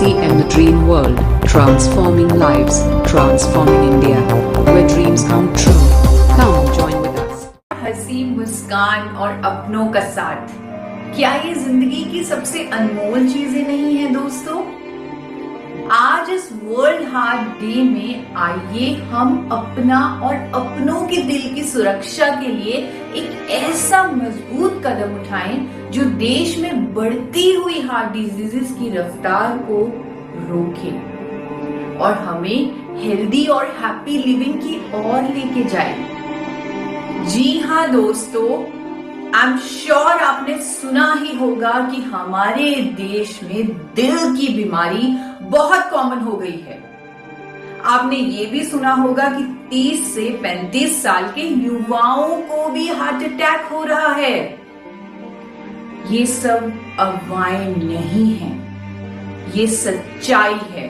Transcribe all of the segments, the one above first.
HCM The Dream World, transforming lives, transforming India, where dreams come true. Come join with us. हंसी मुस्कान और अपनों का साथ, क्या ये जिंदगी की सबसे अनमोल चीजें नहीं है दोस्तों? आज इस वर्ल्ड हार्ट डे में आइए हम अपना और अपनों के दिल की सुरक्षा के लिए एक ऐसा मजबूत कदम उठाएं जो देश में बढ़ती हुई हार्ट डिजीजेस की रफ्तार को रोके और हमें हेल्दी और हैप्पी लिविंग की ओर लेके जाए। जी हाँ दोस्तों, आई एम श्योर आपने सुना ही होगा कि हमारे देश में दिल की बीमारी बहुत कॉमन हो गई है। आपने ये भी सुना होगा कि 30 से 35 साल के युवाओं को भी हार्ट अटैक हो रहा है। ये सब अफवाहें नहीं है, ये सच्चाई है।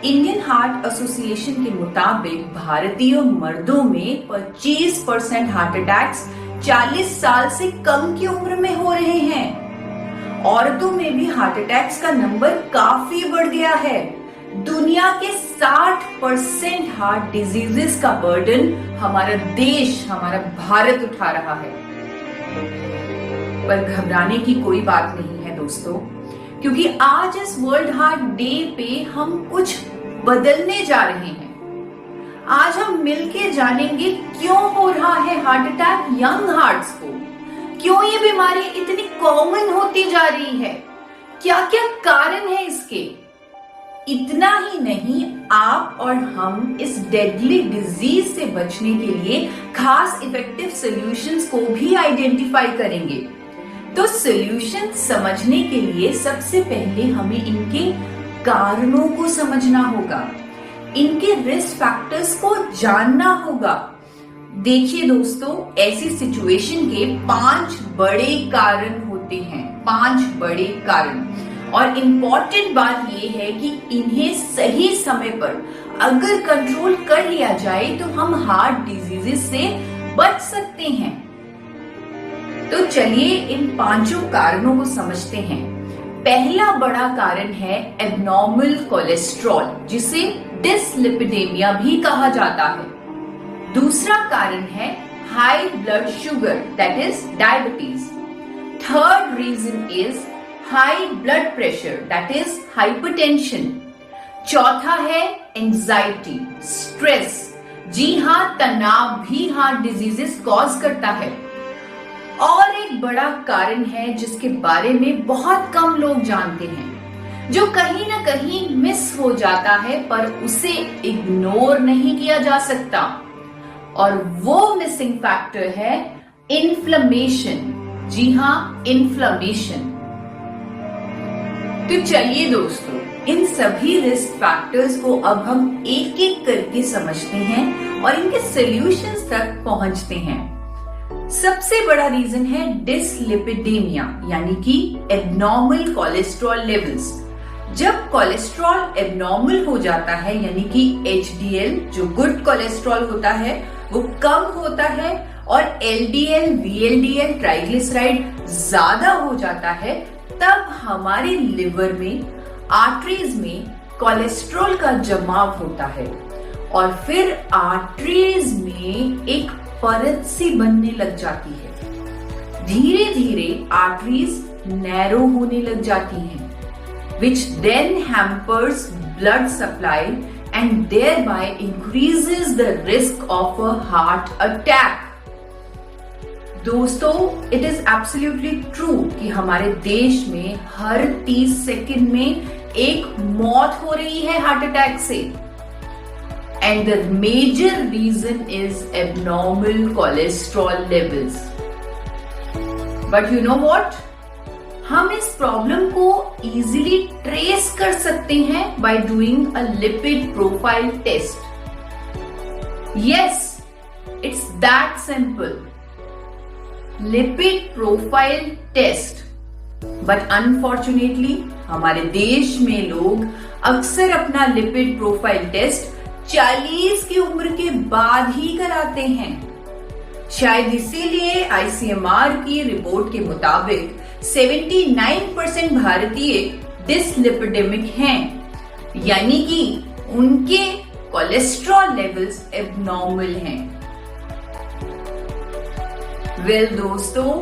इंडियन हार्ट एसोसिएशन के मुताबिक भारतीय मर्दों में 25% हार्ट अटैक्स 40 साल से कम की उम्र में हो रहे हैं। औरतों में भी हार्ट अटैक्स का नंबर काफी बढ़ गया है। दुनिया के 60% हार्ट डिजीजेस का बर्डन हमारा देश, हमारा भारत उठा रहा है। पर घबराने की कोई बात नहीं है दोस्तों, क्योंकि आज इस वर्ल्ड हार्ट डे पे हम कुछ बदलने जा रहे हैं। आज हम मिलके जानेंगे क्यों हो रहा है हार्ट अटैक यंग हार्ट्स को, क्यों ये बीमारी इतनी कॉमन होती जा रही है, क्या क्या कारण है इसके। इतना ही नहीं, आप और हम इस डेडली डिजीज से बचने के लिए खास इफेक्टिव सॉल्यूशंस को भी आइडेंटिफाई करेंगे। तो सॉल्यूशन समझने के लिए सबसे पहले हमें इनके कारणों को समझना होगा, इनके रिस्क फैक्टर्स को जानना होगा। देखिए दोस्तों, ऐसी सिचुएशन के 5 बड़े कारण होते हैं, 5 बड़े कारण। और इम्पोर्टेंट बात यह है कि इन्हें सही समय पर अगर कंट्रोल कर लिया जाए तो हम हार्ट डिजीजेस से बच सकते हैं। तो चलिए इन 5 कारणों को समझते हैं। पहला बड़ा कारण है एबनॉर्मल कोलेस्ट्रॉल, जिसे डिसलिपिडेमिया भी कहा जाता है। दूसरा कारण है high blood sugar, that is diabetes. Third reason is high blood pressure, that is hypertension. चौथा है एंजाइटी, स्ट्रेस। जी हाँ, तनाव भी हार्ट डिजीजेस कॉज करता है। और एक बड़ा कारण है जिसके बारे में बहुत कम लोग जानते हैं, जो कहीं ना कहीं मिस हो जाता है पर उसे इग्नोर नहीं किया जा सकता, और वो मिसिंग फैक्टर है इन्फ्लेमेशन। जी हाँ, इन्फ्लेमेशन। तो चलिए दोस्तों, इन सभी रिस्क फैक्टर्स को अब हम एक एक करके समझते हैं और इनके सॉल्यूशंस तक पहुंचते हैं। सबसे बड़ा रीजन है डिसलिपिडेमिया, यानी कि एबनॉर्मल कोलेस्ट्रॉल लेवल्स। जब कोलेस्ट्रॉल एबनॉर्मल हो जाता है, यानी कि HDL जो गुड कोलेस्ट्रॉल होता है वो कम होता है और LDL, VLDL, ट्राइग्लिसराइड ज्यादा हो जाता है, तब हमारे लिवर में, आर्टरीज में कोलेस्ट्रॉल का जमाव होता है और फिर आर्टरीज में एक परत सी बनने लग जाती है। धीरे धीरे आर्टरीज नैरो होने लग जाती हैं, which then hampers blood supply and thereby increases the risk of a heart attack. दोस्तों, it is absolutely true कि हमारे देश में हर 30 सेकंड में एक मौत हो रही है हार्ट अटैक से। And the major reason is abnormal cholesterol levels. But you know what? हम इस प्रॉब्लम को इजीली ट्रेस कर सकते हैं by doing a lipid profile test. Yes, it's that simple. Lipid profile test. But unfortunately, हमारे देश में लोग अक्सर अपना लिपिड प्रोफाइल टेस्ट 40 की उम्र के बाद ही कराते हैं। शायद इसीलिए ICMR की रिपोर्ट के मुताबिक 79% भारतीय डिसलिपिडेमिक हैं, यानी कि उनके कोलेस्ट्रॉल लेवल्स एबनॉर्मल हैं। दोस्तों,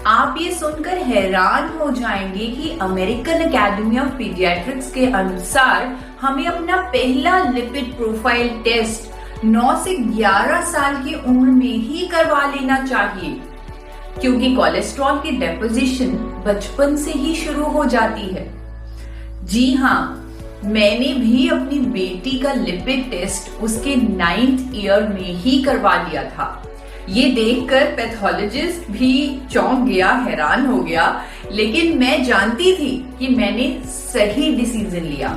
आप ये सुनकर हैरान हो जाएंगे कि अमेरिकन एकेडमी ऑफ पीडियाट्रिक्स के अनुसार हमें अपना पहला लिपिड प्रोफाइल टेस्ट 9 से 11 साल की उम्र में ही करवा लेना चाहिए, क्योंकि कोलेस्ट्रॉल की डेपोजिशन बचपन से ही शुरू हो जाती है। जी हाँ, मैंने भी अपनी बेटी का लिपिड टेस्ट उसके 9th ईयर में ही करवा लिया था। ये देखकर पैथोलॉजिस्ट भी चौंक गया, हैरान हो गया, लेकिन मैं जानती थी कि मैंने सही डिसीजन लिया।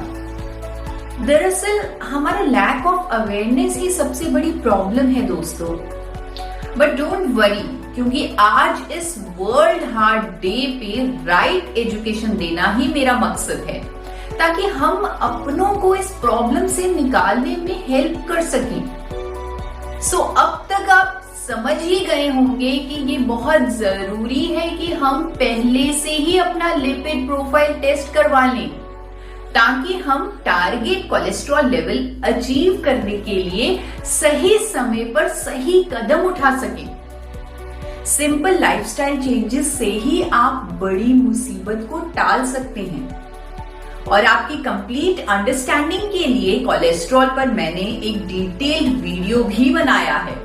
दरअसल हमारा लैक ऑफ अवेयरनेस ही सबसे बड़ी प्रॉब्लम है दोस्तों। बट डोंट वरी, क्योंकि आज इस वर्ल्ड हार्ट डे पे राइट एजुकेशन देना ही मेरा मकसद है, ताकि हम अपनों को इस प्रॉब्लम से निकालने में हेल्प कर सकें। अब तक आप समझ ही गए होंगे कि ये बहुत जरूरी है कि हम पहले से ही अपना लिपिड प्रोफाइल टेस्ट करवा लें, ताकि हम टारगेट कोलेस्ट्रॉल लेवल अचीव करने के लिए सही समय पर सही कदम उठा सकें। सिंपल लाइफस्टाइल चेंजेस से ही आप बड़ी मुसीबत को टाल सकते हैं। और आपकी कंप्लीट अंडरस्टैंडिंग के लिए कोलेस्ट्रॉल पर मैंने एक डिटेल्ड वीडियो भी बनाया है,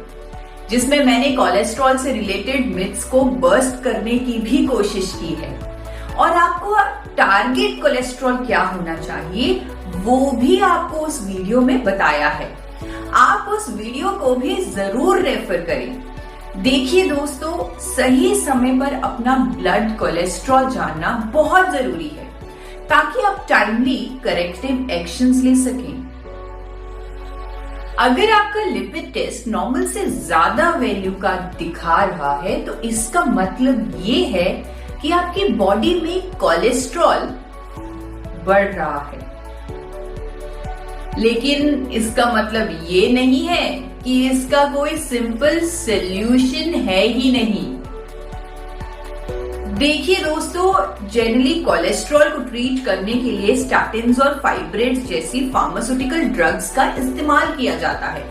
जिसमें मैंने कोलेस्ट्रॉल से रिलेटेड मिथ्स को बस्ट करने की भी कोशिश की है, और आपको टारगेट कोलेस्ट्रॉल क्या होना चाहिए वो भी आपको उस वीडियो में बताया है। आप उस वीडियो को भी जरूर रेफर करें। देखिए दोस्तों, सही समय पर अपना ब्लड कोलेस्ट्रॉल जानना बहुत जरूरी है, ताकि आप टाइमली करेक्टिव एक्शंस ले सकें। अगर आपका लिपिड टेस्ट नॉर्मल से ज्यादा वैल्यू का दिखा रहा है, तो इसका मतलब ये है कि आपकी बॉडी में कोलेस्ट्रॉल बढ़ रहा है। लेकिन इसका मतलब ये नहीं है कि इसका कोई सिंपल सॉल्यूशन है ही नहीं। देखिए दोस्तों, जनरली कोलेस्ट्रॉल को ट्रीट करने के लिए स्टैटिन्स और फाइब्रेट्स जैसी फार्मास्यूटिकल ड्रग्स का इस्तेमाल किया जाता है,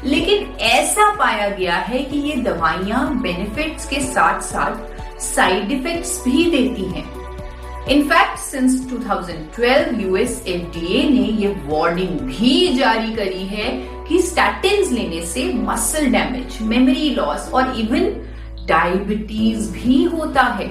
लेकिन ऐसा पाया गया है कि ये दवाइयां बेनिफिट्स के साथ साथ साइड इफेक्ट्स भी देती हैं। इनफैक्ट सिंस 2012 यूएस एफडीए ने ये वार्निंग भी जारी करी है कि स्टैटिन्स लेने से मसल डैमेज, मेमोरी लॉस और इवन डायबिटीज भी होता है।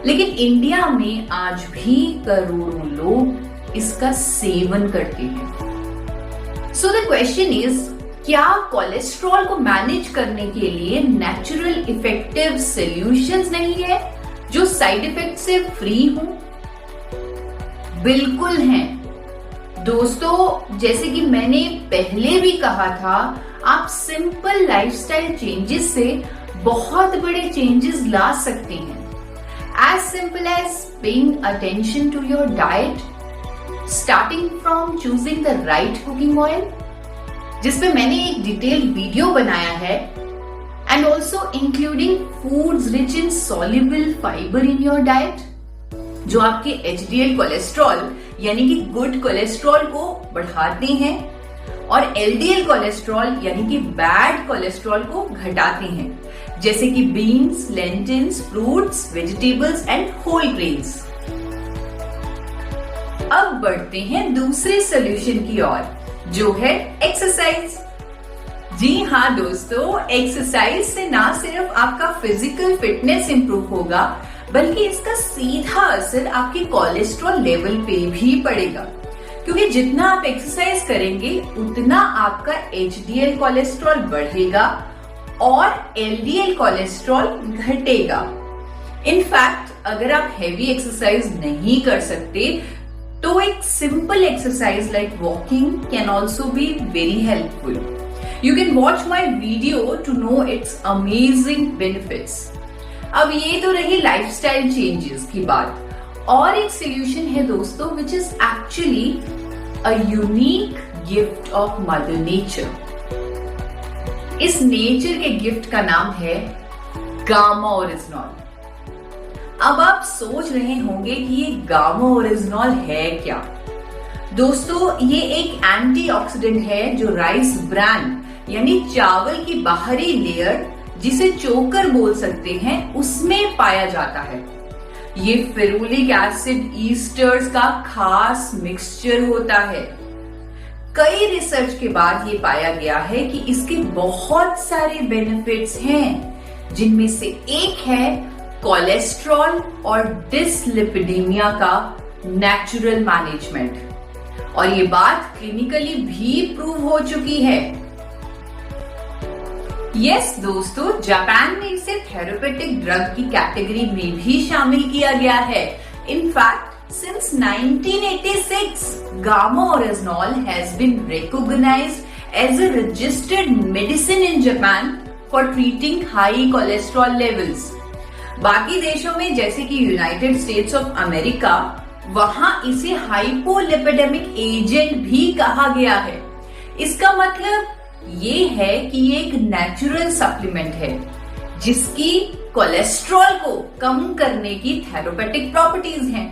लेकिन इंडिया में आज भी करोड़ों लोग इसका सेवन करते हैं। सो द क्वेश्चन इज, क्या कोलेस्ट्रॉल को मैनेज करने के लिए नेचुरल इफेक्टिव सॉल्यूशंस नहीं है जो साइड इफेक्ट से फ्री हो? बिल्कुल हैं दोस्तों। जैसे कि मैंने पहले भी कहा था, आप सिंपल लाइफस्टाइल चेंजेस से बहुत बड़े चेंजेस ला सकते हैं। As simple as paying attention to your diet, starting from choosing the right cooking oil, जिसपे मैंने एक डिटेल्ड वीडियो बनाया है, and also including foods rich in soluble fiber in your diet, जो आपके HDL कोलेस्ट्रॉल यानी कि गुड कोलेस्ट्रॉल को बढ़ाते हैं और LDL कोलेस्ट्रॉल यानी कि बैड कोलेस्ट्रॉल को घटाते हैं, जैसे कि beans, lentils, fruits, vegetables and whole grains. अब बढ़ते हैं दूसरे सॉल्यूशन की ओर, जो है एक्सरसाइज। जी हाँ दोस्तों, एक्सरसाइज से ना सिर्फ आपका फिजिकल फिटनेस इंप्रूव होगा, बल्कि इसका सीधा असर आपके कोलेस्ट्रॉल लेवल पे भी पड़ेगा, क्योंकि जितना आप एक्सरसाइज करेंगे उतना आपका HDL कोलेस्ट्रॉल बढ़ेगा और LDL कोलेस्ट्रॉल घटेगा। इनफैक्ट अगर आप हेवी एक्सरसाइज नहीं कर सकते तो एक simple exercise like walking can also be very helpful. You can watch my video to know its amazing benefits. अब ये तो रही लाइफस्टाइल चेंजेस की बात, और एक सोल्यूशन है दोस्तों which is actually a unique gift of mother nature. इस नेचर के गिफ्ट का नाम है गामा ओरिजिनॉल। अब आप सोच रहे होंगे कि ये गामा ओरिजिनॉल है क्या। दोस्तों, ये एक एंटीऑक्सीडेंट है जो राइस ब्रैन यानी चावल की बाहरी लेयर, जिसे चोकर बोल सकते हैं, उसमें पाया जाता है। ये फेरुलिक एसिड ईस्टर्स का खास मिक्सचर होता है। कई रिसर्च के बाद ये पाया गया है कि इसके बहुत सारे बेनिफिट्स हैं, जिनमें से एक है कोलेस्ट्रॉल और डिसलिपिडेमिया का नेचुरल मैनेजमेंट, और ये बात क्लिनिकली भी प्रूव हो चुकी है। यस दोस्तों, जापान में इसे थेरेपेटिक ड्रग की कैटेगरी में भी शामिल किया गया है। In fact since 1986, gamma oryzanol has been recognized as a registered medicine in Japan for treating high cholesterol levels. बाकी देशों में जैसे कि यूनाइटेड स्टेट्स ऑफ अमेरिका, वहां इसे हाइपोलिपिडेमिक एजेंट भी कहा गया है। इसका मतलब ये है कि ये एक नेचुरल सप्लीमेंट है जिसकी कोलेस्ट्रॉल को कम करने की थेरेपेटिक प्रॉपर्टीज हैं।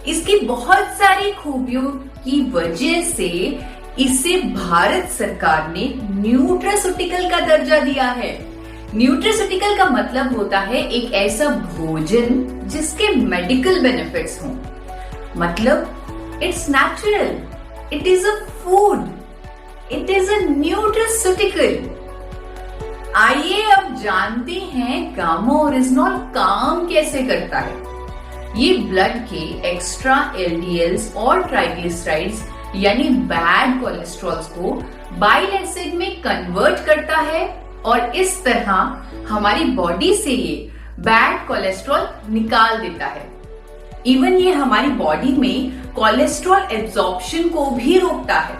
इसकी बहुत सारी खूबियों की वजह से इसे भारत सरकार ने न्यूट्रास्यूटिकल का दर्जा दिया है। न्यूट्रास्यूटिकल का मतलब होता है एक ऐसा भोजन जिसके मेडिकल बेनिफिट्स हों। मतलब it's natural, it is a food, it is a nutraceutical. आइए अब जानते हैं गामा ओरिजिनॉल काम कैसे करता है। ये ब्लड के एक्स्ट्रा एलडीएल्स और ट्राइग्लिसराइड्स यानी बैड कोलेस्ट्रॉल्स को बाइल एसिड में कन्वर्ट करता है, और इस तरह हमारी बॉडी से ये बैड कोलेस्ट्रॉल निकाल देता है। इवन ये हमारी बॉडी में कोलेस्ट्रॉल एब्जॉर्प्शन को भी रोकता है।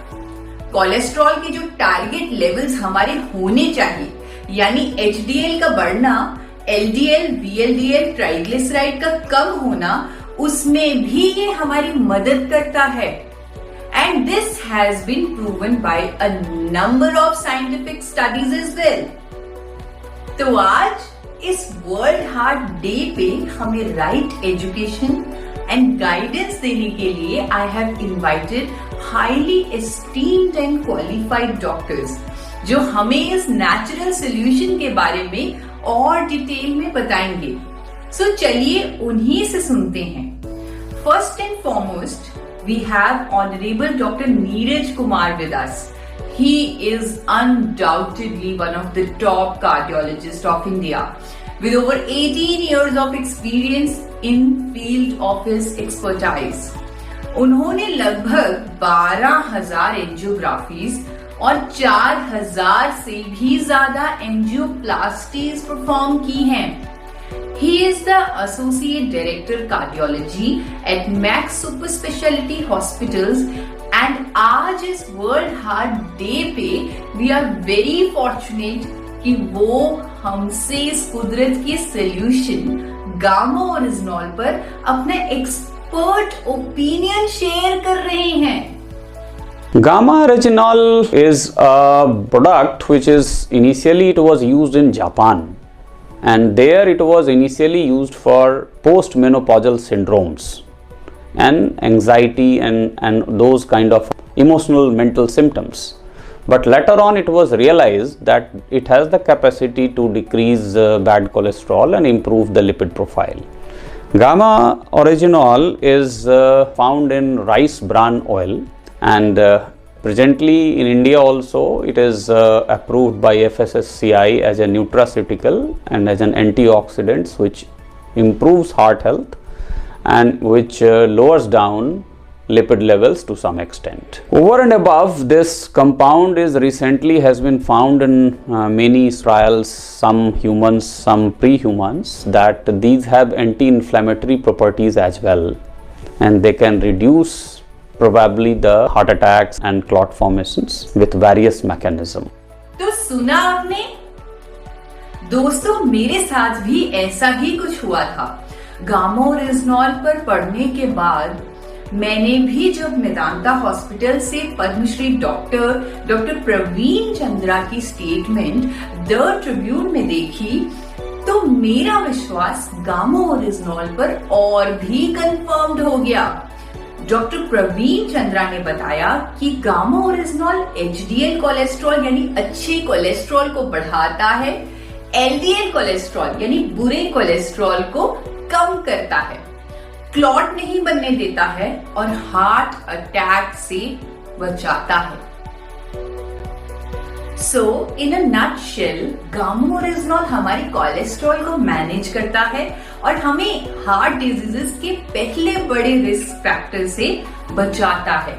कोलेस्ट्रॉल के जो टारगेट लेवल्स हमारे होने चाहिए, यानी एचडीएल का बढ़ना, एलडीएल, वीएलडीएल, ट्राइग्लिसराइड का कम होना, उसमें भी ये हमारी मदद करता है। And this has been proven by a number of scientific studies as well. तो आज इस वर्ल्ड हार्ट डे पे हमें राइट एजुकेशन एंड गाइडेंस देने के लिए I have invited highly esteemed and qualified doctors, जो हमें इस नेचुरल सोल्यूशन के बारे में और डिटेल में बताएंगे। सो चलिए उन्हीं से सुनते हैं। First and foremost we have honourable doctor Neeraj Kumar with us. He is undoubtedly one of the top cardiologists of India with over 18 years of experience in field of his expertise. उन्होंने लगभग 12,000 एंजियोग्राफीज और 4,000 से भी ज्यादा एंजियोप्लास्टीज परफॉर्म की हैं। He is the Associate Director Cardiology at Max Super Specialty Hospitals, and आज इस वर्ल्ड हार्ट डे पे वी आर वेरी फॉर्चुनेट कि वो हमसे इस कुदरत के सोल्यूशन गामा ओरिजिनॉल पर अपना एक्सपर्ट ओपिनियन शेयर कर रहे हैं। Gamma oryzanol is a product which is initially it was used in Japan, and there it was initially used for postmenopausal syndromes and anxiety and those kind of emotional mental symptoms. But later on it was realized that it has the capacity to decrease bad cholesterol and improve the lipid profile. Gamma oryzanol is found in rice bran oil, and presently in India also it is approved by FSSCI as a nutraceutical and as an antioxidant which improves heart health and which lowers down lipid levels to some extent. Over and above, this compound is recently has been found in many trials, some humans, some pre-humans, that these have anti-inflammatory properties as well, and they can reduce probably the heart attacks and clot formations with various mechanism. तो सुना आपने दोस्तों, मेरे साथ भी ऐसा ही कुछ हुआ था। गामा ओरिजिनॉल पर पढ़ने के बाद मैंने भी जब मेदांता हॉस्पिटल से पद्मश्री डॉक्टर प्रवीण चंद्रा की स्टेटमेंट द ट्रिब्यून में देखी, तो मेरा विश्वास गामा ओरिजिनॉल पर और भी कंफर्म्ड हो गया। डॉक्टर प्रवीण चंद्रा ने बताया कि गामा ओरिजिनॉल एचडीएल कोलेस्ट्रॉल यानी अच्छे कोलेस्ट्रॉल को बढ़ाता है, एलडीएल कोलेस्ट्रॉल यानी बुरे कोलेस्ट्रॉल को कम करता है, क्लॉट नहीं बनने देता है और हार्ट अटैक से बचाता है। सो इन अ नटशेल गामा ओरिजिनॉल हमारे कोलेस्ट्रॉल को मैनेज करता है और हमें हार्ट डिजीजेस के पहले बड़े रिस्क फैक्टर से बचाता है।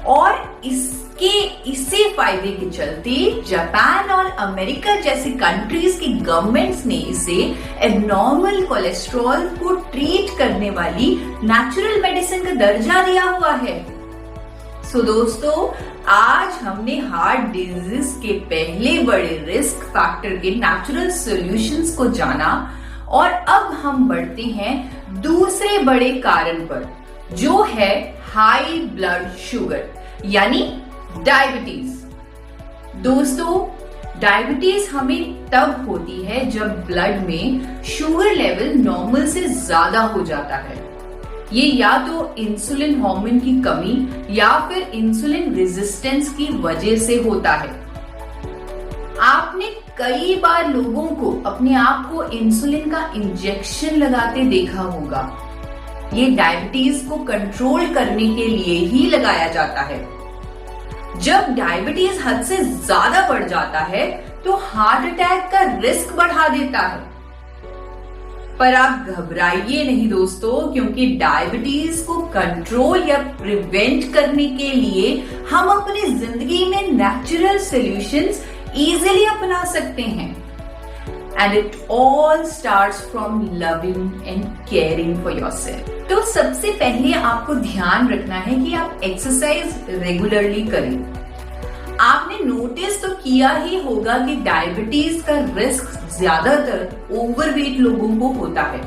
और इससे फायदे के चलते जापान और अमेरिका जैसी कंट्रीज की गवर्नमेंट्स ने इसे एबनॉर्मल कोलेस्ट्रॉल को ट्रीट करने वाली नेचुरल मेडिसिन का दर्जा दिया हुआ है। सो दोस्तों, आज हमने हार्ट डिजीज के पहले बड़े रिस्क फैक्टर के नेचुरल सॉल्यूशंस को जाना और अब हम बढ़ते हैं दूसरे बड़े कारण पर, जो है हाई ब्लड शुगर यानी डायबिटीज। दोस्तों, डायबिटीज हमें तब होती है जब ब्लड में शुगर लेवल नॉर्मल से ज्यादा हो जाता है। ये या तो इंसुलिन हार्मोन की कमी या फिर इंसुलिन रेजिस्टेंस की वजह से होता है। आपने कई बार लोगों को अपने आप को इंसुलिन का इंजेक्शन लगाते देखा होगा। ये डायबिटीज को कंट्रोल करने के लिए ही लगाया जाता है। जब डायबिटीज हद से ज्यादा बढ़ जाता है तो हार्ट अटैक का रिस्क बढ़ा देता है। पर आप घबराइए नहीं दोस्तों, क्योंकि डायबिटीज को कंट्रोल या प्रिवेंट करने के लिए हम अपनी जिंदगी में नेचुरल सॉल्यूशंस इजीली अपना सकते हैं। And it all starts from loving and caring for yourself. तो सबसे पहले आपको ध्यान रखना है कि आप एक्सरसाइज रेगुलरली करें। आपने नोटिस तो किया ही होगा कि डायबिटीज का रिस्क ज्यादातर ओवरवेट लोगों को होता है।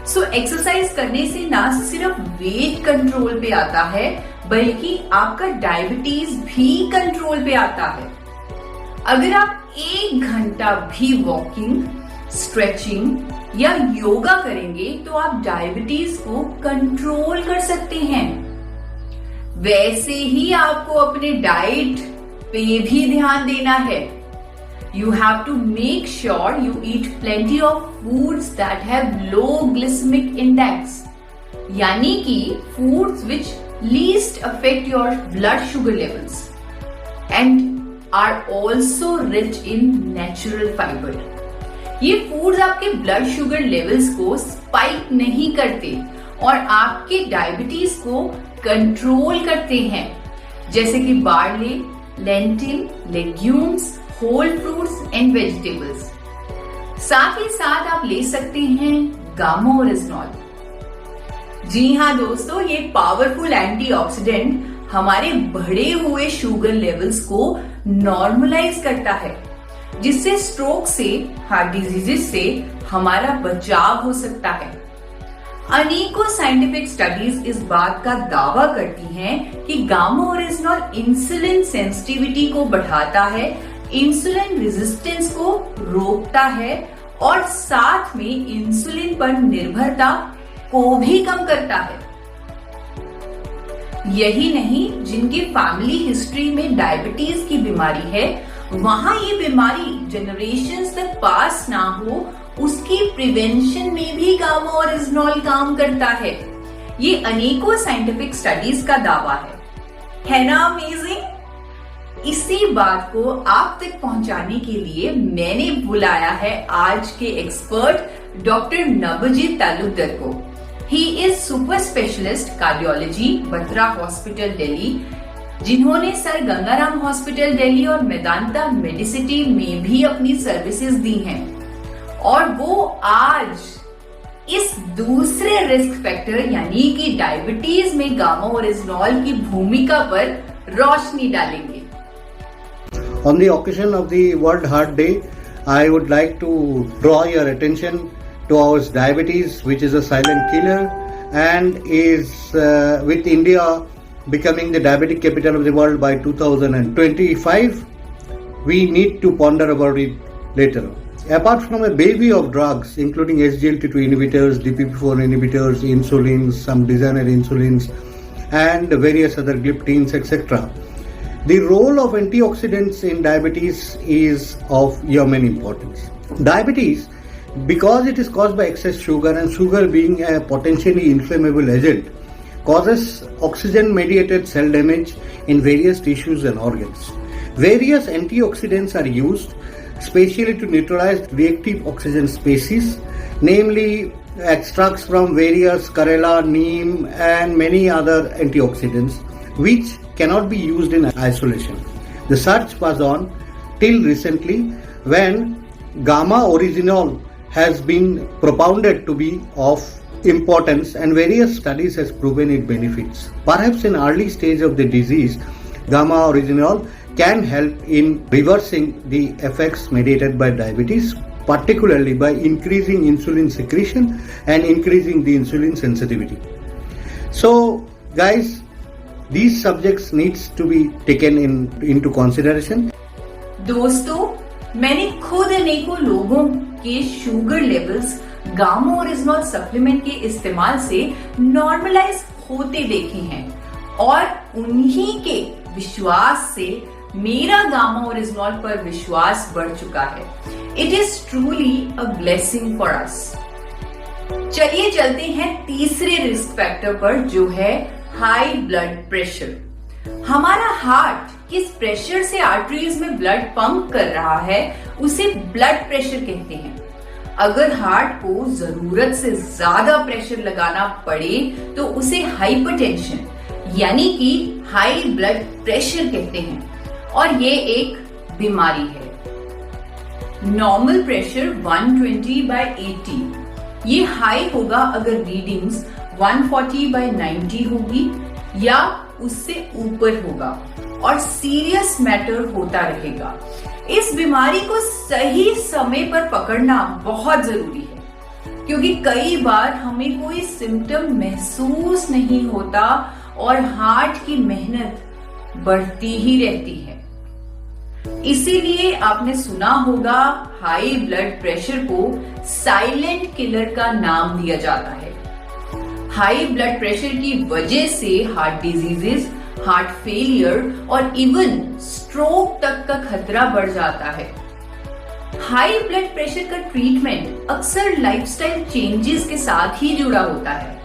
सो एक्सरसाइज करने से ना सिर्फ वेट कंट्रोल पे आता है, बल्कि आपका डायबिटीज भी कंट्रोल पे आता है। अगर आप 1 घंटा भी वॉकिंग, स्ट्रेचिंग या योगा करेंगे तो आप डायबिटीज को कंट्रोल कर सकते हैं। वैसे ही आपको अपने डाइट पे भी ध्यान देना है। You have to make sure you eat plenty of foods that have low glycemic index, यानी कि foods which least affect your blood sugar levels and are also rich in natural fiber. ये foods आपके blood sugar levels को spike नहीं करते और आपके diabetes को कंट्रोल करते हैं, जैसे कि barley, lentil, legumes, whole fruits and vegetables. साथ ही साथ आप ले सकते हैं गामा ओरिजिनॉल। जी हाँ दोस्तों, ये पावरफुल एंटीऑक्सीडेंट हमारे बढ़े हुए शुगर लेवल्स को नॉर्मलाइज करता है, जिससे स्ट्रोक से, हार्ट डिजीजेस से हमारा बचाव हो सकता है। अनेकों साइंटिफिक स्टडीज इस बात का दावा करती हैं कि गामा ओरिजिनॉल इंसुलिन सेंसिटिविटी को बढ़ाता है, इंसुलिन रेजिस्टेंस को रोकता है और साथ में इंसुलिन पर निर्भरता को भी कम करता है। यही नहीं, जिनकी फैमिली हिस्ट्री में डायबिटीज की बीमारी है, वहां ये बीमारी जनरेशंस तक पास ना हो, उसकी प्रिवेंशन में भी गामा ओरिजिनॉल काम करता है। ये अनेकों साइंटिफिक स्टडीज का दावा है ना अमेजिंग? इसी बात को आप तक पहुंचाने के लिए मैंने बुलाया है आज के एक्सपर्ट डॉक्टर नवजीत तालुकदार को। He is super specialist cardiology, Batra hospital Delhi, जिन्होंने सर गंगाराम हॉस्पिटल दिल्ली और मेदांता मेडिसिटी में भी अपनी सर्विसेज दी हैं। और वो आज इस दूसरे रिस्क फैक्टर यानी कि डायबिटीज में गामा ओरिजिनॉल की भूमिका पर रोशनी डालेंगे। On the occasion of the World Heart Day, I would like to draw your attention towards diabetes, which is a silent killer and is with India becoming the diabetic capital of the world by 2025. We need to ponder about it later. apart from a bevy of drugs, including SGLT2 inhibitors, DPP4 inhibitors, insulins, some designer insulins, and various other gliptins, etc., the role of antioxidants in diabetes is of human importance. Diabetes, because it is caused by excess sugar, and sugar being a potentially inflammable agent, causes oxygen-mediated cell damage in various tissues and organs. Various antioxidants are used specially to neutralize reactive oxygen species, namely extracts from various Karela, neem, and many other antioxidants, which cannot be used in isolation. The search was on till recently, when gamma oryzanol has been propounded to be of importance, and various studies has proven its benefits. Perhaps in early stage of the disease, gamma oryzanol can help in reversing the effects mediated by diabetes, particularly by increasing insulin secretion and increasing the insulin sensitivity. So guys, these subjects needs to be taken into consideration. दोस्तों, मैंने खुद अनेकों लोगों के sugar levels gamma oryzanol supplement के इस्तेमाल से normalise होते देखे हैं, और उन्हीं के विश्वास से मेरा गामा ओरिजिनॉल पर विश्वास बढ़ चुका है. It is truly a blessing for us. चलिए चलते हैं तीसरे रिस्क फैक्टर पर, जो है हाई ब्लड प्रेशर. हमारा हार्ट किस प्रेशर से आर्टरीज में ब्लड पंप कर रहा है, उसे ब्लड प्रेशर कहते हैं. अगर हार्ट को जरूरत से ज्यादा प्रेशर लगाना पड़े तो उसे हाइपरटेंशन यानी कि हाई ब्लड प्रेशर कहते हैं, और ये एक बीमारी है. Normal pressure 120/80. ये हाई होगा अगर रीडिंग्स 140/90 होगी या उससे ऊपर होगा, और सीरियस मैटर होता रहेगा. इस बीमारी को सही समय पर पकड़ना बहुत जरूरी है, क्योंकि कई बार हमें कोई सिम्टम महसूस नहीं होता और हार्ट की मेहनत बढ़ती ही रहती है. इसीलिए आपने सुना होगा हाई ब्लड प्रेशर को साइलेंट किलर का नाम दिया जाता है. हाई ब्लड प्रेशर की वजह से हार्ट डिजीजेस, हार्ट फेलियर और इवन स्ट्रोक तक का खतरा बढ़ जाता है. हाई ब्लड प्रेशर का ट्रीटमेंट अक्सर लाइफस्टाइल चेंजेस के साथ ही जुड़ा होता है,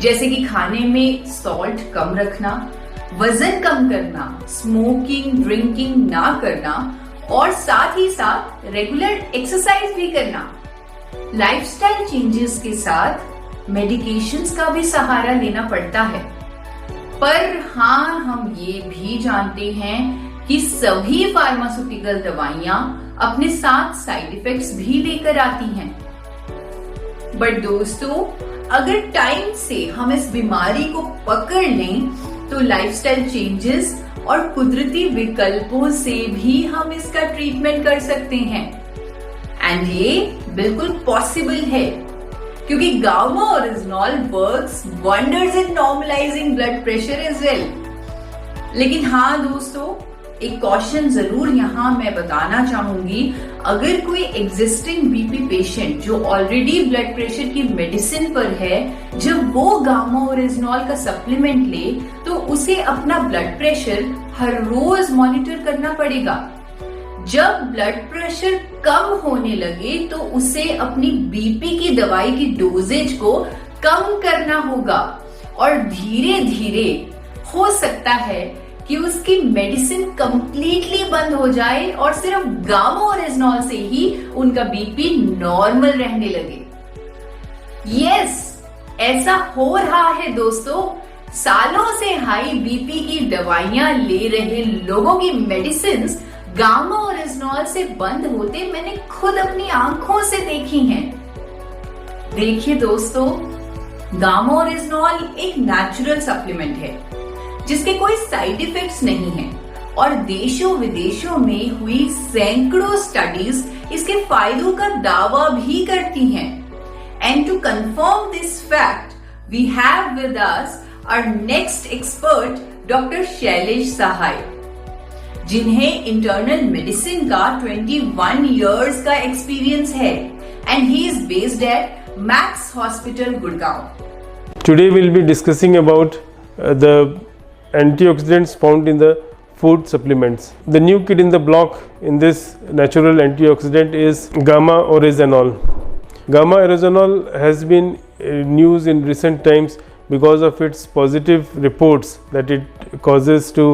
जैसे कि खाने में सॉल्ट कम रखना, वजन कम करना, स्मोकिंग ड्रिंकिंग ना करना, और साथ ही साथ रेगुलर एक्सरसाइज भी करना. लाइफस्टाइल चेंजेस के साथ मेडिकेशंस का भी सहारा लेना पड़ता है. पर हाँ, हम ये भी जानते हैं कि सभी फार्मास्यूटिकल दवाइयां अपने साथ साइड इफेक्ट्स भी लेकर आती हैं. बट दोस्तों, अगर टाइम से हम इस बीमारी को पकड़ लें तो लाइफस्टाइल चेंजेस और कुदरती विकल्पों से भी हम इसका ट्रीटमेंट कर सकते हैं. एंड ये बिल्कुल पॉसिबल है, क्योंकि Gamma Original works wonders in normalising blood pressure as well. लेकिन हाँ दोस्तों, एक कॉशन जरूर यहाँ मैं बताना चाहूंगी. अगर कोई एग्जिस्टिंग बीपी पेशेंट जो ऑलरेडी ब्लड प्रेशर की मेडिसिन पर है, जब वो गामा ओरिजिनॉल का सप्लीमेंट ले तो उसे अपना ब्लड प्रेशर हर रोज मॉनिटर करना पड़ेगा. जब ब्लड प्रेशर कम होने लगे तो उसे अपनी बीपी की दवाई की डोजेज को कम करना होगा, और धीरे धीरे हो सकता है कि उसकी मेडिसिन कंप्लीटली बंद हो जाए और सिर्फ गामा ओरिजिनॉल से ही उनका बीपी नॉर्मल रहने लगे. यस, ऐसा हो रहा है दोस्तों. सालों से हाई बीपी की दवाइयां ले रहे लोगों की मेडिसिन गामा ओरिजिनॉल से बंद होते मैंने खुद अपनी आंखों से देखी हैं. देखिए दोस्तों, गामा ओरिजिनॉल एक नेचुरल सप्लीमेंट है जिसके कोई साइड इफेक्ट्स नहीं है, और देशों विदेशों में हुई सैकड़ों स्टडीज इसके फायदों का दावा भी करती हैं. And to confirm this fact we have with us our next expert doctor Shailesh Sahay, जिन्हें इंटरनल मेडिसिन का 21 इयर्स का एक्सपीरियंस है and he is based at Max hospital Gurgaon. Today we'll be discussing about the antioxidants found in the food supplements. The new kid in the block in this natural antioxidant is gamma oryzanol. Gamma oryzanol has been news in recent times because of its positive reports that it causes to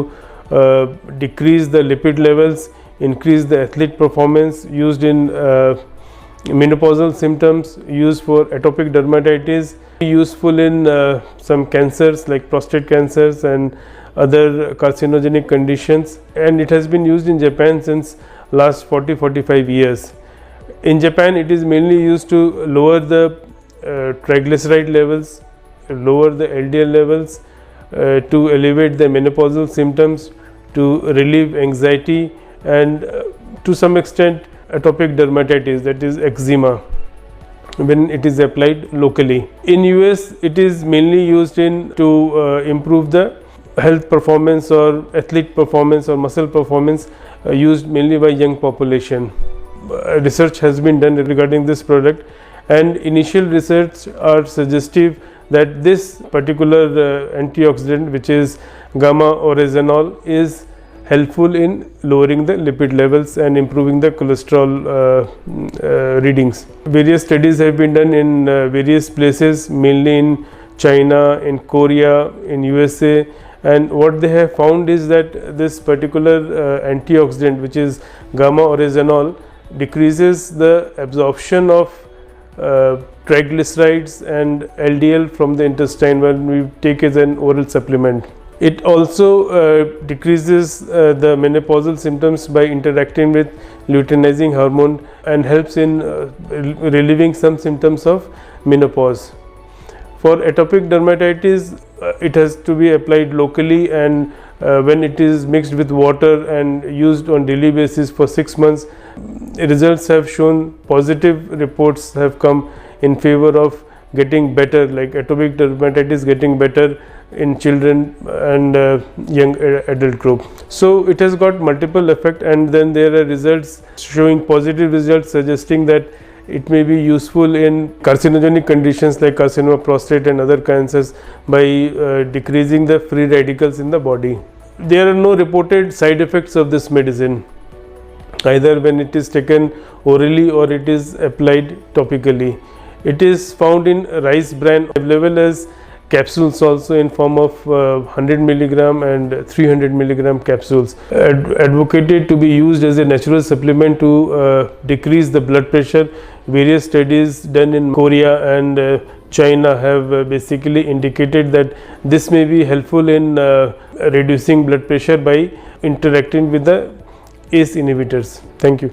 decrease the lipid levels, increase the athlete performance, used in menopausal symptoms, used for atopic dermatitis, useful in some cancers like prostate cancers and other carcinogenic conditions, and it has been used in Japan since last 40-45 years. In Japan it is mainly used to lower the triglyceride levels, lower the LDL levels, to alleviate the menopausal symptoms, to relieve anxiety, and to some extent atopic dermatitis, that is eczema, when it is applied locally. In US it is mainly used in to improve the health performance or athlete performance or muscle performance, used mainly by young population. Research has been done regarding this product, and initial research are suggestive that this particular antioxidant, which is gamma oryzanol, is helpful in lowering the lipid levels and improving the cholesterol readings. Various studies have been done in various places, mainly in China, in Korea, in USA, and what they have found is that this particular antioxidant, which is gamma oryzanol, decreases the absorption of triglycerides and LDL from the intestine when we take as an oral supplement. It also decreases the menopausal symptoms by interacting with luteinizing hormone and helps in relieving some symptoms of menopause. For atopic dermatitis, it has to be applied locally, and when it is mixed with water and used on daily basis for 6 months, results have shown, positive reports have come in favor of getting better, like atopic dermatitis getting better in children and young adult group. So it has got multiple effect, and then there are results showing positive results suggesting that it may be useful in carcinogenic conditions like carcinoma prostate and other cancers by decreasing the free radicals in the body. There are no reported side effects of this medicine, either when it is taken orally or it is applied topically. It is found in rice bran, available as capsules also in form of 100 milligram and 300 milligram capsules. Advocated to be used as a natural supplement to decrease the blood pressure. Various studies done in Korea and China have basically indicated that this may be helpful in reducing blood pressure by interacting with the ACE inhibitors. Thank you.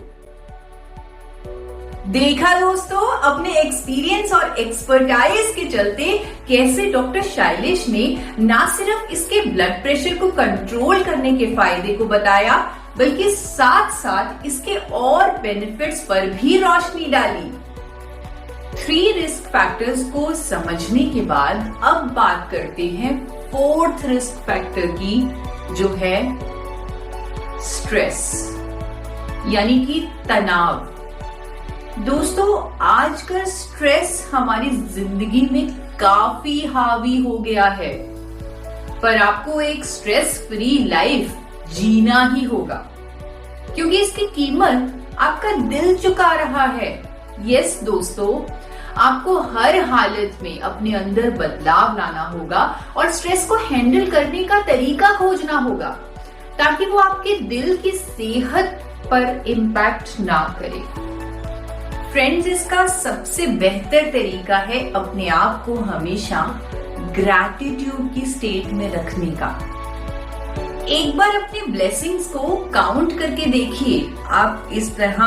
देखा दोस्तों, अपने experience और expertise के चलते कैसे doctor Shailesh ने ना सिर्फ इसके ब्लड प्रेशर को कंट्रोल करने के फायदे को बताया, बल्कि साथ साथ इसके और बेनिफिट्स पर भी रोशनी डाली. 3 रिस्क फैक्टर्स को समझने के बाद अब बात करते हैं 4th रिस्क फैक्टर की, जो है स्ट्रेस, यानी कि तनाव. दोस्तों, आजकल स्ट्रेस हमारी जिंदगी में काफी हावी हो गया है, पर आपको एक स्ट्रेस फ्री लाइफ जीना ही होगा, क्योंकि इसकी कीमत आपका दिल चुका रहा है. यस दोस्तों, आपको हर हालत में अपने अंदर बदलाव लाना होगा और स्ट्रेस को हैंडल करने का तरीका खोजना होगा, ताकि वो आपके दिल की सेहत पर इम्पैक्ट ना करे. फ्रेंड्स, इसका सबसे बेहतर तरीका है अपने आप को हमेशा ग्रैटिट्यूड की स्टेट में रखने का. एक बार अपने ब्लेसिंग्स को काउंट करके देखिए. आप इस तरह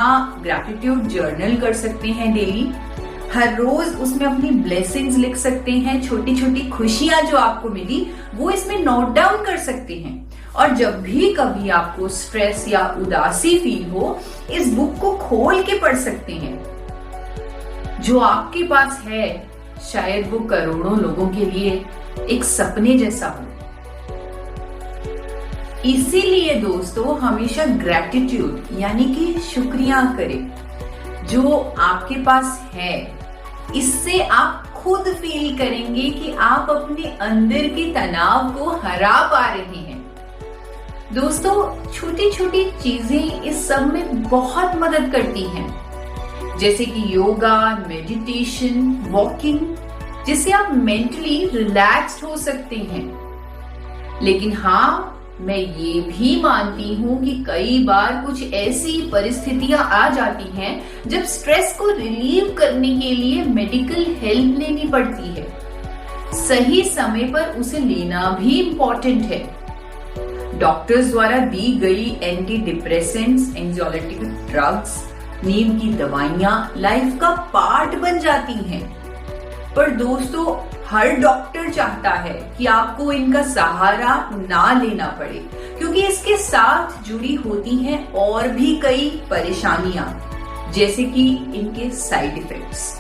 ग्रैटिट्यूड जर्नल कर सकते हैं डेली. हर रोज उसमें अपनी ब्लेसिंग्स लिख सकते हैं. छोटी छोटी खुशियां जो आपको मिली वो इसमें नोट डाउन कर सकते हैं. और जब भी कभी आपको स्ट्रेस या उदासी फील हो, इस बुक को खोल के पढ़ सकते हैं. जो आपके पास है, शायद वो करोड़ों लोगों के लिए एक सपने जैसा हो. इसीलिए दोस्तों हमेशा ग्रेटिट्यूड यानी कि शुक्रिया करें जो आपके पास है। इससे आप खुद फील करेंगे कि आप अपने अंदर के तनाव को हरा पा रहे हैं। दोस्तों छोटी छोटी चीजें इस सब में बहुत मदद करती हैं, जैसे कि योगा, मेडिटेशन, वॉकिंग, जिससे आप मेंटली रिलैक्स्ड हो सकते हैं। लेकिन हाँ, मैं ये भी मानती हूँ कि कई बार कुछ ऐसी परिस्थितियां आ जाती हैं जब स्ट्रेस को रिलीव करने के लिए मेडिकल हेल्प लेनी पड़ती है। सही समय पर उसे लेना भी इम्पोर्टेंट है। डॉक्टर्स द्वारा दी गई एंटी डिप्रेसेंट्स, एंग्जाइटी ड्रग्स, नींद की दवाइयां लाइफ का पार्ट बन जाती हैं। पर दोस्तों हर डॉक्टर चाहता है कि आपको इनका सहारा ना लेना पड़े, क्योंकि इसके साथ जुड़ी होती हैं और भी कई परेशानियां, जैसे कि इनके साइड इफेक्ट्स।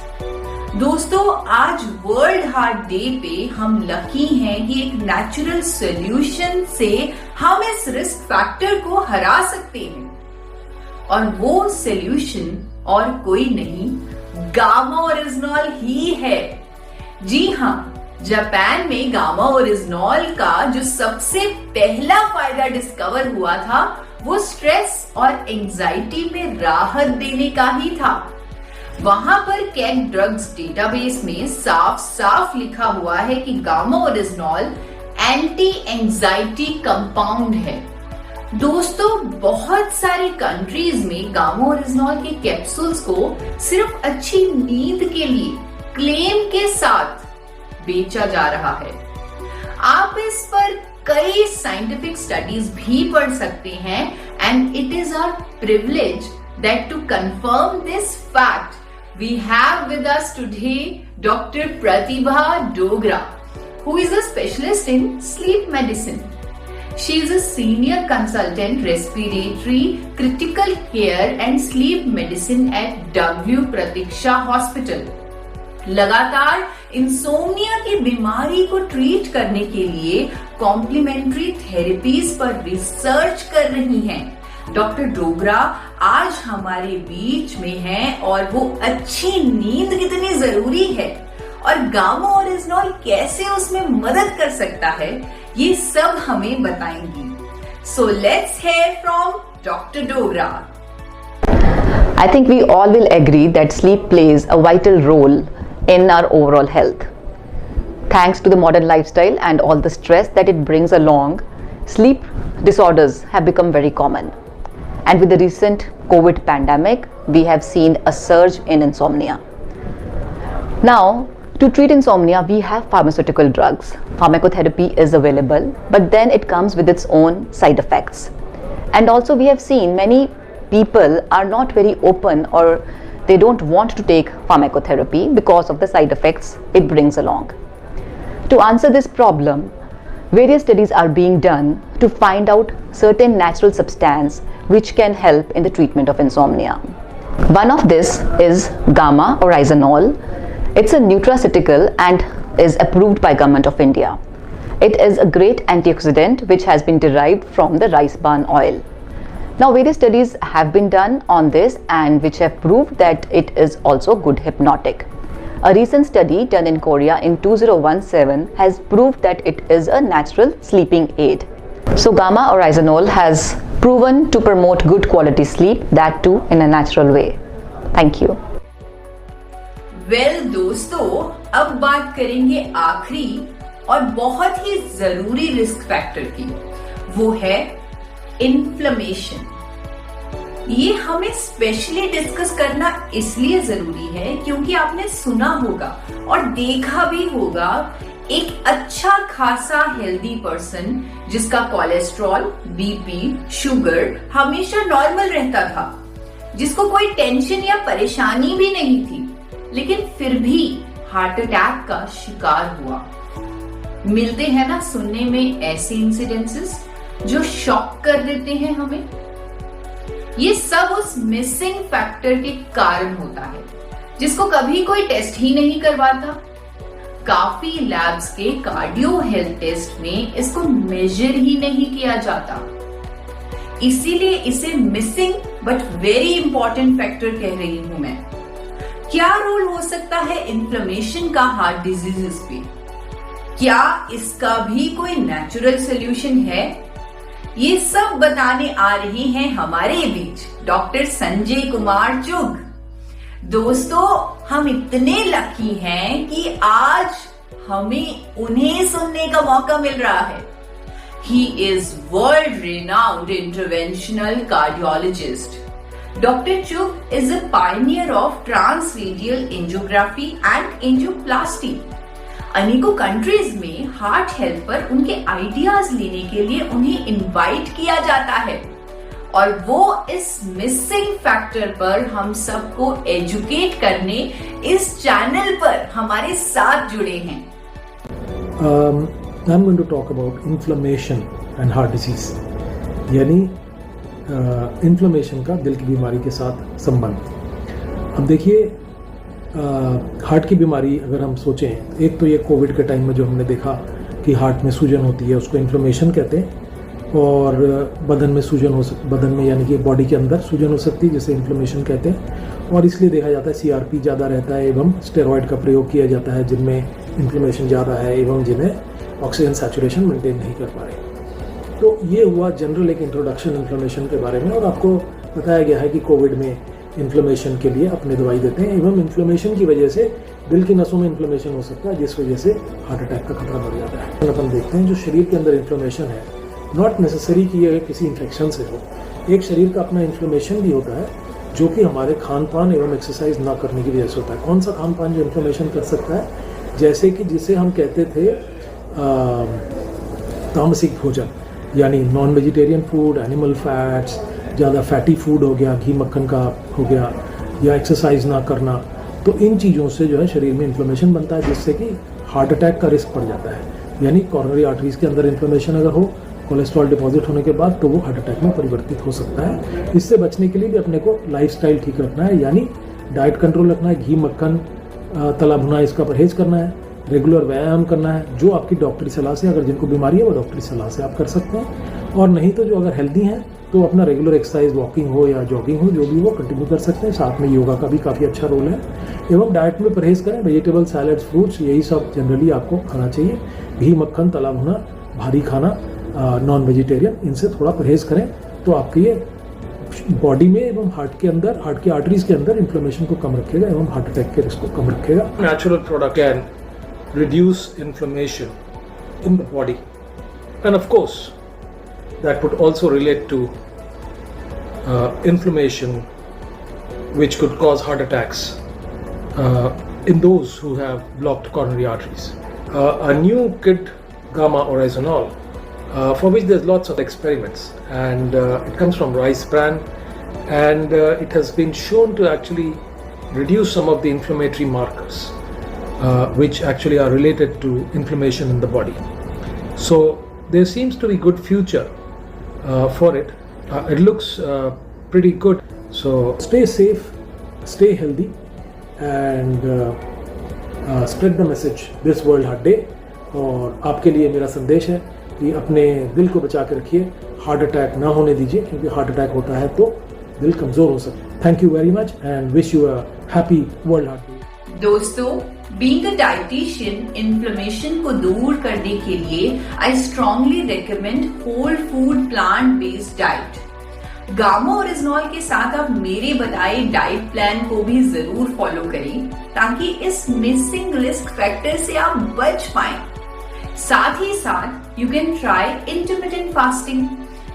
दोस्तों आज वर्ल्ड हार्ट डे पे हम लकी हैं कि एक नेचुरल सॉल्यूशन से हम इस रिस्क फैक्टर को हरा सकते हैं, और वो सॉल्यूशन और कोई नहीं, गामा ओरिजिनॉल ही है। जी हाँ, जापान में गामा ओरिजिनॉल का जो सबसे पहला फायदा डिस्कवर हुआ था वो स्ट्रेस और एंजाइटी में राहत देने का ही था। वहां पर कैग ड्रग्स डेटाबेस में साफ साफ लिखा हुआ है कि gamma oryzanol anti anxiety compound है। दोस्तों बहुत सारी कंट्रीज में गामा ओरिजिनॉल के कैप्सूल्स को सिर्फ अच्छी नींद के लिए क्लेम के साथ बेचा जा रहा है। आप इस पर कई साइंटिफिक स्टडीज भी पढ़ सकते हैं, and it is our privilege that to confirm this fact we have with us today doctor Pratibha Dogra, who is a specialist in sleep medicine. She is a senior consultant respiratory critical care and sleep medicine at W Pratiksha Hospital. लगातार insomnia की बीमारी को treat करने के लिए complementary therapies पर research कर रही हैं। डॉक्टर डोगरा आज हमारे बीच में हैं, और वो अच्छी नींद कितनी जरूरी है और गामा ओरिजिनॉल कैसे उसमें मदद कर सकता है, ये सब हमें बताएंगी। So let's hear from doctor Dogra. I think we all will agree that sleep plays a vital role in our overall health. Thanks to the modern lifestyle and all the stress that it brings along, sleep disorders have become very common. And with the recent COVID pandemic, we have seen a surge in insomnia. Now, to treat insomnia, we have pharmaceutical drugs. Pharmacotherapy is available, but then it comes with its own side effects. And also we have seen many people are not very open, or they don't want to take pharmacotherapy because of the side effects it brings along. To answer this problem, various studies are being done to find out certain natural substance which can help in the treatment of insomnia. One of this is gamma oryzanol. It's a nutraceutical and is approved by Government of India. It is a great antioxidant which has been derived from the rice bran oil. Now various studies have been done on this and which have proved that it is also good hypnotic. A recent study done in Korea in 2017 has proved that it is a natural sleeping aid. So gamma oryzanol has proven to promote good quality sleep, that too in a natural way. Thank you. Well, दोस्तों अब बात करेंगे आखिरी और बहुत ही जरूरी risk factor की, वो है इन्फ्लेमेशन। ये हमें स्पेशली डिस्कस करना इसलिए जरूरी है क्योंकि आपने सुना होगा और देखा भी होगा एक अच्छा खासा हेल्दी पर्सन जिसका कोलेस्ट्रॉल, बीपी, शुगर हमेशा नॉर्मल रहता था, जिसको कोई टेंशन या परेशानी भी नहीं थी, लेकिन फिर भी हार्ट अटैक का शिकार हुआ। मिलते हैं ना सुनने में ऐसे इंसिडेंसेस जो शॉक कर देते हैं हमें। ये सब उस मिसिंग फैक्टर के कारण होता है जिसको कभी कोई टेस्ट ही नहीं करवाता। काफी लैब्स के कार्डियो हेल्थ टेस्ट में इसको मेजर ही नहीं किया जाता, इसीलिए इसे missing but very important factor कह रही हूं मैं। क्या रोल हो सकता है इन्फ्लेमेशन का हार्ट डिजीजेस पे? क्या इसका भी कोई नेचुरल सोल्यूशन है? ये सब बताने आ रहे हैं हमारे बीच डॉक्टर संजय कुमार चुग। दोस्तों, हम इतने लकी हैं कि आज हमें उन्हें सुनने का मौका मिल रहा है। He is world-renowned interventional cardiologist. Dr. Chugh is a pioneer of transradial angiography and angioplasty. अनेकों कंट्रीज में हार्ट हेल्थ पर उनके आइडियाज लेने के लिए उन्हें इनवाइट किया जाता है और वो इस मिसिंग फैक्टर पर हम सबको एजुकेट करने इस चैनल पर हमारे साथ जुड़े हैं। I'm going to talk about inflammation and heart disease, यानी इन्फ्लेमेशन का दिल की बीमारी के साथ संबंध। अब देखिए, हार्ट की बीमारी अगर हम सोचें, एक तो ये कोविड के टाइम में जो हमने देखा कि हार्ट में सूजन होती है उसको इन्फ्लेमेशन कहते हैं, और बदन में सूजन बदन में यानी कि बॉडी के अंदर सूजन हो सकती है जिसे इन्फ्लेमेशन कहते हैं, और इसलिए देखा जाता है सीआरपी ज़्यादा रहता है एवं स्टेरॉयड का प्रयोग किया जाता है जिनमें इन्फ्लेमेशन ज़्यादा है एवं जिन्हें ऑक्सीजन सैचुरेशन मेंटेन नहीं कर पा रहे। तो ये हुआ जनरल एक इंट्रोडक्शन इन्फ्लेमेशन के बारे में, और आपको बताया गया है कि कोविड में इन्फ्लेमेशन के लिए अपने दवाई देते हैं एवं इन्फ्लेमेशन की वजह से दिल की नसों में इन्फ्लेमेशन हो सकता है जिस वजह से हार्ट अटैक का खतरा बढ़ जाता है। अपन देखते हैं जो शरीर के अंदर इन्फ्लेमेशन है, नॉट नेसेसरी कि ये किसी इन्फेक्शन से हो, एक शरीर का अपना इन्फ्लेमेशन भी होता है जो कि हमारे खान पान एवं एक्सरसाइज ना करने की वजह से होता है। कौन सा खान पान जो इन्फ्लेमेशन कर सकता है? जैसे कि जिसे हम कहते थे तामसिक भोजन, यानी non vegetarian food, animal fats, ज़्यादा फैटी फूड हो गया, घी मक्खन का हो गया, या एक्सरसाइज ना करना, तो इन चीज़ों से जो है शरीर में इन्फ्लेमेशन बनता है जिससे कि हार्ट अटैक का रिस्क बढ़ जाता है। यानी कॉर्नरी आर्टरीज के अंदर इन्फ्लेमेशन अगर हो, कोलेस्ट्रॉल डिपॉजिट होने के बाद, तो वो हार्ट अटैक में परिवर्तित हो सकता है। इससे बचने के लिए भी अपने को लाइफस्टाइल ठीक रखना है, यानी डाइट कंट्रोल रखना है, घी मक्खन तला भुना इसका परहेज करना है, रेगुलर व्यायाम करना है, जो आपकी डॉक्टरी सलाह से, अगर जिनको बीमारी है वो डॉक्टरी सलाह से आप कर सकते हैं, और नहीं तो जो अगर हेल्दी हैं तो अपना रेगुलर एक्सरसाइज, वॉकिंग हो या जॉगिंग हो, जो भी वो कंटिन्यू कर सकते हैं। साथ में योगा का भी काफ़ी अच्छा रोल है, एवं डाइट में परहेज करें, वेजिटेबल, सैलड्स, फ्रूट्स, यही सब जनरली आपको खाना चाहिए। घी मक्खन तला भुना भारी खाना, नॉन वेजिटेरियन, इनसे थोड़ा परहेज करें तो आपके ये बॉडी में एवं हार्ट के अंदर, हार्ट की आर्टरीज के अंदर इन्फ्लेमेशन को कम रखेगा एवं हार्ट अटैक के रिस्क को कम रखेगा। Natural product can reduce inflammation in the body, and of course that would also relate to inflammation which could cause heart attacks in those who have blocked coronary arteries. A new kit, gamma oryzanol, for which there's lots of experiments, and it comes from rice bran, and it has been shown to actually reduce some of the inflammatory markers which actually are related to inflammation in the body. So there seems to be good future for it. It looks pretty good. So stay safe, stay healthy, and spread the message this World Heart Day. और आपके लिए मेरा संदेश है कि अपने दिल को बचा के रखिए, हार्ट अटैक ना होने दीजिए, क्योंकि हार्ट अटैक होता है तो दिल कमजोर हो सकता है। Thank you very much and wish you a happy world heart day. दोस्तों, बीइंग अ डाइटिशियन, इन्फ्लेमेशन को दूर करने के लिए I strongly recommend whole food plant based diet. Gamma oryzanol के साथ आप मेरे बताए डाइट प्लान को भी जरूर फॉलो करें ताकि इस मिसिंग रिस्क फैक्टर से आप बच पाएं। साथ ही साथ you can try intermittent fasting,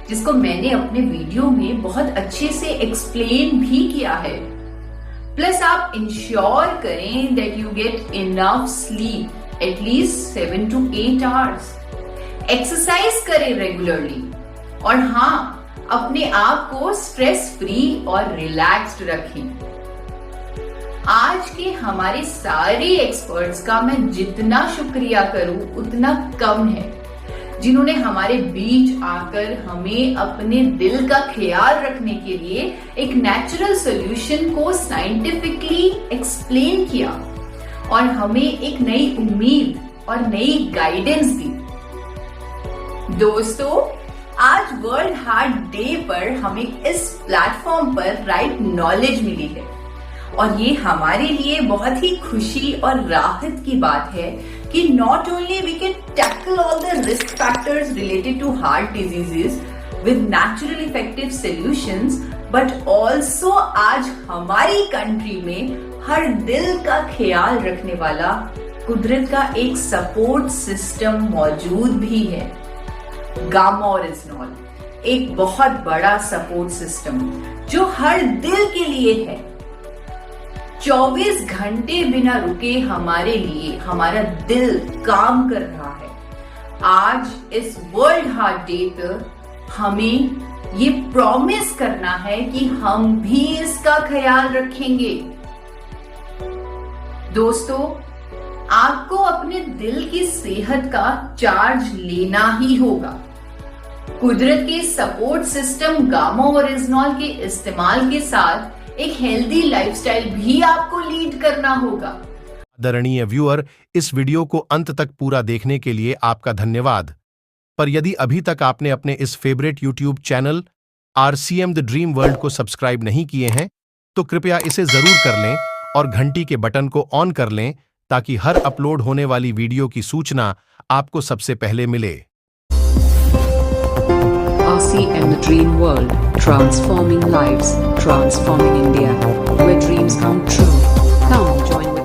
जिसको मैंने अपने वीडियो में बहुत अच्छे से एक्सप्लेन भी किया है। प्लस आप इंश्योर करें that you get enough sleep, at least 7 to 8 hours. Exercise करें रेगुलरली, और हाँ, अपने आप को स्ट्रेस फ्री और रिलैक्स्ड रखें। आज के हमारे सारे एक्सपर्ट्स का मैं जितना शुक्रिया करूं उतना कम है, जिन्होंने हमारे बीच आकर हमें अपने दिल का ख्याल रखने के लिए एक नेचुरल सॉल्यूशन को साइंटिफिकली एक्सप्लेन किया और हमें एक नई उम्मीद और नई गाइडेंस दी। दोस्तों, आज वर्ल्ड हार्ट डे पर हमें इस प्लेटफॉर्म पर राइट नॉलेज मिली है और ये हमारे लिए बहुत ही खुशी और राहत की बात है कि not only we can tackle all the risk factors related to heart diseases with natural effective solutions, but also आज हमारी कंट्री में हर दिल का ख्याल रखने वाला कुदरत का एक सपोर्ट सिस्टम मौजूद भी है। गामा ओरिजिनॉल एक बहुत बड़ा सपोर्ट सिस्टम जो हर दिल के लिए है। 24 घंटे बिना रुके हमारे लिए हमारा दिल काम कर रहा है। आज इस वर्ल्ड हार्ट डे पर हमें ये प्रॉमिस करना है कि हम भी इसका ख्याल रखेंगे। दोस्तों, आपको अपने दिल की सेहत का चार्ज लेना ही होगा। कुदरत के सपोर्ट सिस्टम गामा ओरिजिनॉल के इस्तेमाल के साथ एक हेल्दी लाइफस्टाइल भी आपको लीड करना होगा। आदरणीय व्यूअर, इस वीडियो को अंत तक पूरा देखने के लिए आपका धन्यवाद। पर यदि अभी तक आपने अपने इस favourite YouTube channel RCM the dream world को सब्सक्राइब नहीं किए हैं तो कृपया इसे जरूर कर लें और घंटी के बटन को ऑन कर लें ताकि हर अपलोड होने वाली वीडियो की सूचना आपको सबसे पहले मिले। RCM the Dream World, transforming lives, transforming India, where dreams come true. Come join with